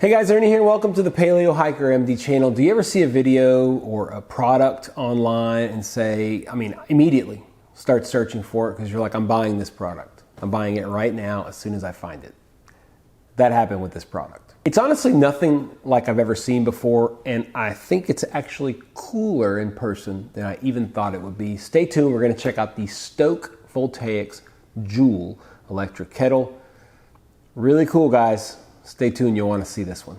Hey guys, Ernie here and welcome to the Paleo Hiker MD channel. Do you ever see a video or a product online and say, immediately start searching for it because you're like, I'm buying this product. I'm buying it right now as soon as I find it. That happened with this product. It's honestly nothing like I've ever seen before, and I think it's actually cooler in person than I even thought it would be. Stay tuned, we're gonna check out the Stoke Voltaics Joulle electric kettle. Really cool, guys. Stay tuned, you'll want to see this one.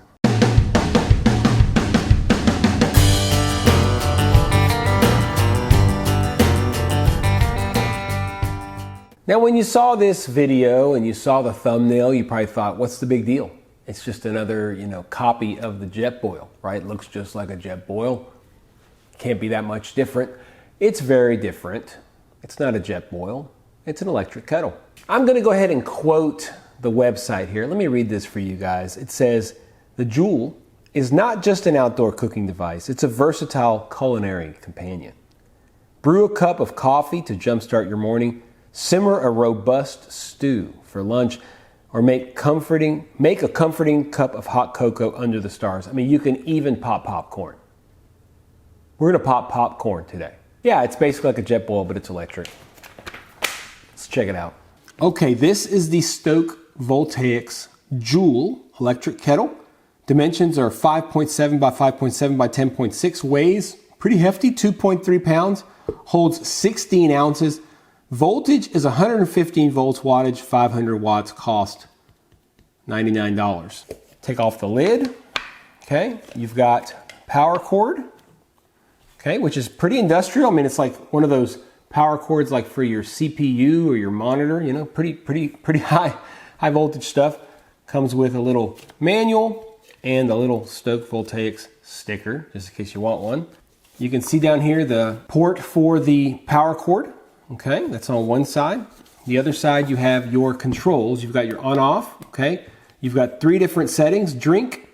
Now when you saw this video and you saw the thumbnail, you probably thought, what's the big deal? It's just another, copy of the Jetboil, right? It looks just like a Jetboil. Can't be that much different. It's very different. It's not a Jetboil, it's an electric kettle. I'm gonna go ahead and quote the website here. Let me read this for you guys. It says, the Joulle is not just an outdoor cooking device, it's a versatile culinary companion. Brew a cup of coffee to jumpstart your morning, simmer a robust stew for lunch, or make a comforting cup of hot cocoa under the stars. You can even pop popcorn. We're gonna pop popcorn today. Yeah, it's basically like a Jetboil, but it's electric. Let's check it out. Okay, this is the Stoke Voltaics Joulle electric kettle. Dimensions are 5.7 by 5.7 by 10.6. Weighs pretty hefty, 2.3 pounds. Holds 16 ounces. Voltage is 115 volts. Wattage 500 watts. Cost $99. Take off the lid. Okay, you've got power cord. Okay, which is pretty industrial. It's like one of those power cords like for your CPU or your monitor. Pretty high voltage stuff. Comes with a little manual and a little Stoke Voltaics sticker, just in case you want one. You can see down here the port for the power cord. Okay, that's on one side. The other side you have your controls. You've got your on-off. Okay, you've got 3 different settings. Drink.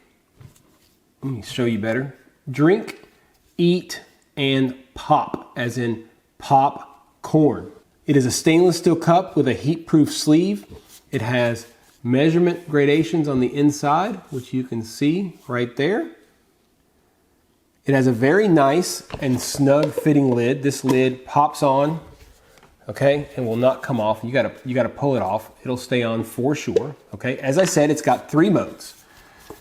Let me show you better. Drink, eat, and pop, as in popcorn. It is a stainless steel cup with a heat-proof sleeve. It has measurement gradations on the inside, which you can see right there. It has a very nice and snug fitting lid. This lid pops on, okay, and will not come off. You gotta pull it off. It'll stay on for sure, okay? As I said, it's got 3 modes.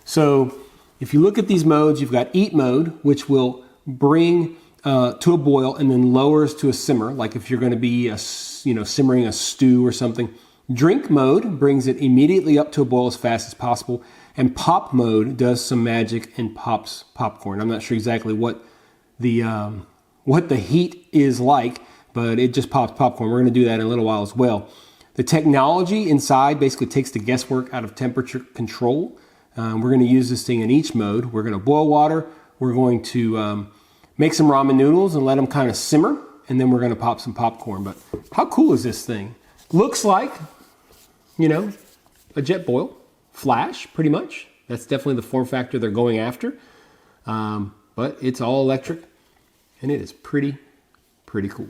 So if you look at these modes, you've got eat mode, which will bring to a boil and then lowers to a simmer, like if you're gonna be simmering a stew or something. Drink mode brings it immediately up to a boil as fast as possible. And pop mode does some magic and pops popcorn. I'm not sure exactly what the heat is like, but it just pops popcorn. We're gonna do that in a little while as well. The technology inside basically takes the guesswork out of temperature control. We're gonna use this thing in each mode. We're gonna boil water. We're going to make some ramen noodles and let them kind of simmer. And then we're gonna pop some popcorn. But how cool is this thing? Looks like, a Jetboil. Flash, pretty much. That's definitely the form factor they're going after. But it's all electric, and it is pretty cool.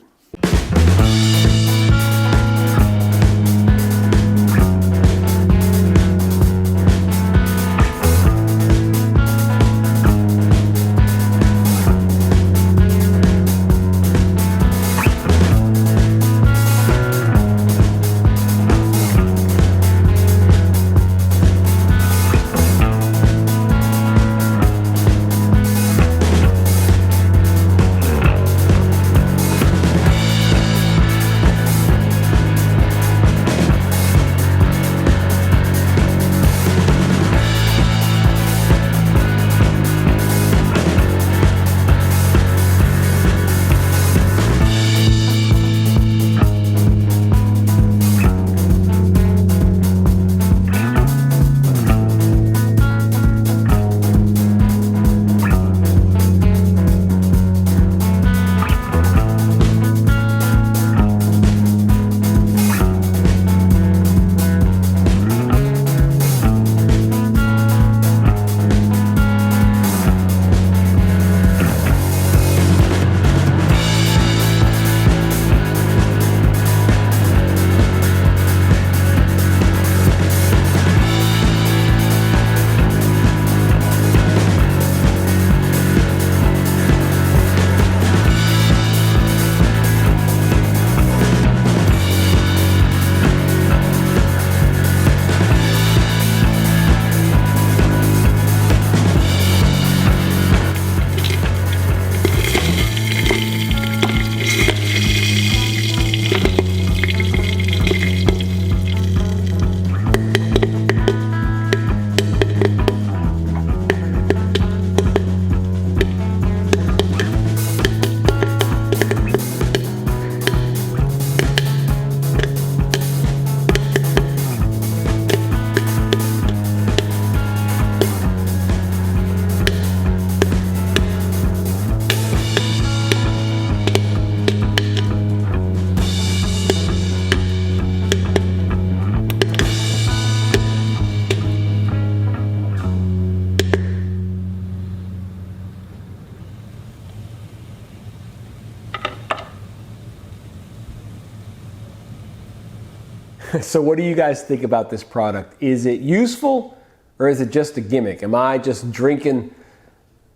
So what do you guys think about this product? Is it useful or is it just a gimmick? Am I just drinking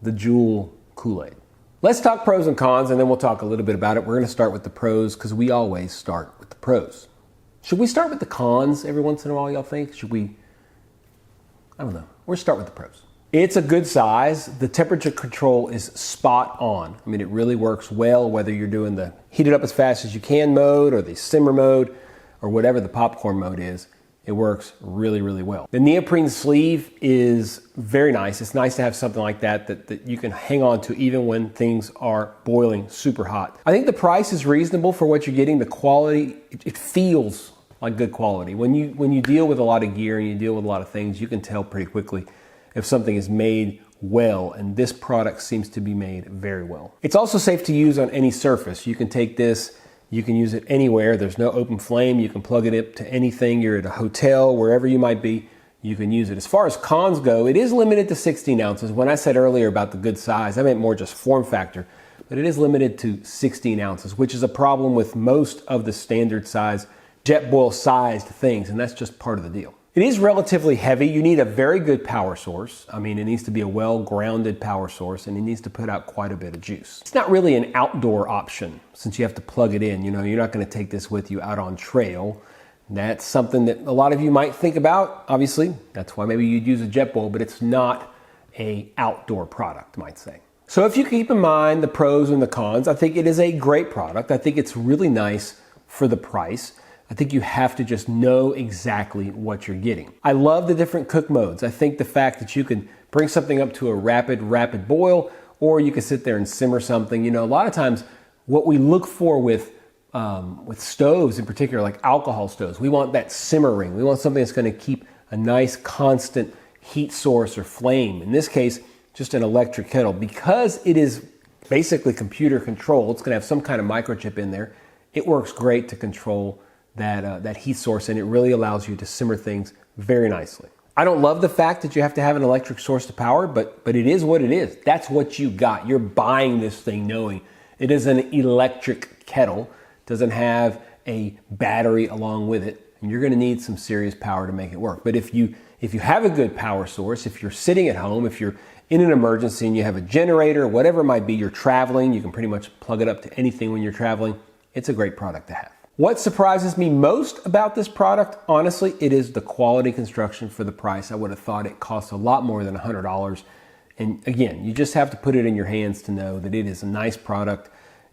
the Joulle Kool-Aid? Let's talk pros and cons, and then we'll talk a little bit about it. We're going to start with the pros because we always start with the pros. Should we start with the cons every once in a while, y'all think? Should we? I don't know. We'll start with the pros. It's a good size. The temperature control is spot on. I mean, it really works well, whether you're doing the heat it up as fast as you can mode or the simmer mode or whatever the popcorn mode is. It works really, really well. The neoprene sleeve is very nice. It's nice to have something like that you can hang on to even when things are boiling super hot. I think the price is reasonable for what you're getting. The quality, it feels like good quality. When you deal with a lot of gear and you deal with a lot of things, you can tell pretty quickly if something is made well, and this product seems to be made very well. It's also safe to use on any surface. You can take this, you can use it anywhere. There's no open flame. You can plug it up to anything. You're at a hotel, wherever you might be, you can use it. As far as cons go, it is limited to 16 ounces. When I said earlier about the good size, I meant more just form factor, but it is limited to 16 ounces, which is a problem with most of the standard size, Jetboil sized things, and that's just part of the deal. It is relatively heavy. You need a very good power source. I mean, it needs to be a well-grounded power source, and it needs to put out quite a bit of juice. It's not really an outdoor option since you have to plug it in. You know, you're not going to take this with you out on trail. That's something that a lot of you might think about. Obviously, that's why maybe you'd use a Jetboil, but it's not an outdoor product, I might say. So if you keep in mind the pros and the cons, I think it is a great product. I think it's really nice for the price. I think you have to just know exactly what you're getting. I love the different cook modes. I think the fact that you can bring something up to a rapid boil, or you can sit there and simmer something. You know, a lot of times what we look for with stoves in particular, like alcohol stoves, we want that simmering. We want something that's going to keep a nice constant heat source or flame. In this case, just an electric kettle. Because it is basically computer controlled, it's going to have some kind of microchip in there. It works great to control that heat source, and it really allows you to simmer things very nicely. I don't love the fact that you have to have an electric source to power, but it is what it is. That's what you got. You're buying this thing knowing it is an electric kettle, doesn't have a battery along with it, and you're going to need some serious power to make it work. But if you have a good power source, if you're sitting at home, if you're in an emergency and you have a generator, whatever it might be, you're traveling, you can pretty much plug it up to anything when you're traveling. It's a great product to have. What surprises me most about this product, honestly, it is the quality construction for the price. I would have thought it cost a lot more than $100. And again, you just have to put it in your hands to know that it is a nice product.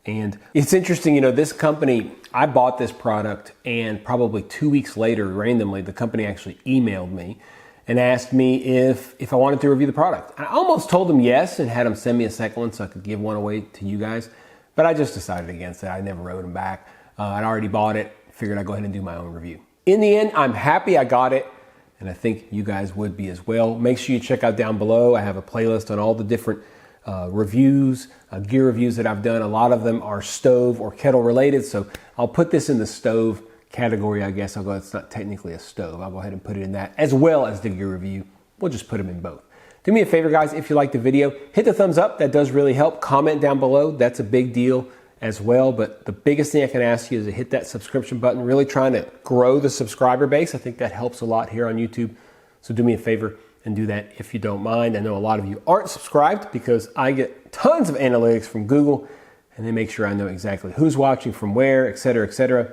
And it's interesting, you know, this company, I bought this product and probably 2 weeks later, randomly, the company actually emailed me and asked me if I wanted to review the product. I almost told them yes and had them send me a second one so I could give one away to you guys. But I just decided against it. I never wrote them back. I'd already bought it, figured I'd go ahead and do my own review. In the end, I'm happy I got it, and I think you guys would be as well. Make sure you check out down below. I have a playlist on all the different reviews, gear reviews that I've done. A lot of them are stove or kettle related, so I'll put this in the stove category, I guess. Although it's not technically a stove. I'll go ahead and put it in that, as well as the gear review. We'll just put them in both. Do me a favor, guys, if you like the video, hit the thumbs up. That does really help. Comment down below. That's a big deal as well. But the biggest thing I can ask you is to hit that subscription button. Really trying to grow the subscriber base. I think that helps a lot here on YouTube. So do me a favor and do that if you don't mind. I know a lot of you aren't subscribed because I get tons of analytics from Google and they make sure I know exactly who's watching from where, et cetera, et cetera.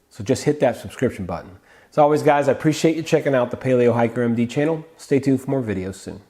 So just hit that subscription button. As always, guys, I appreciate you checking out the Paleo Hiker MD channel. Stay tuned for more videos soon.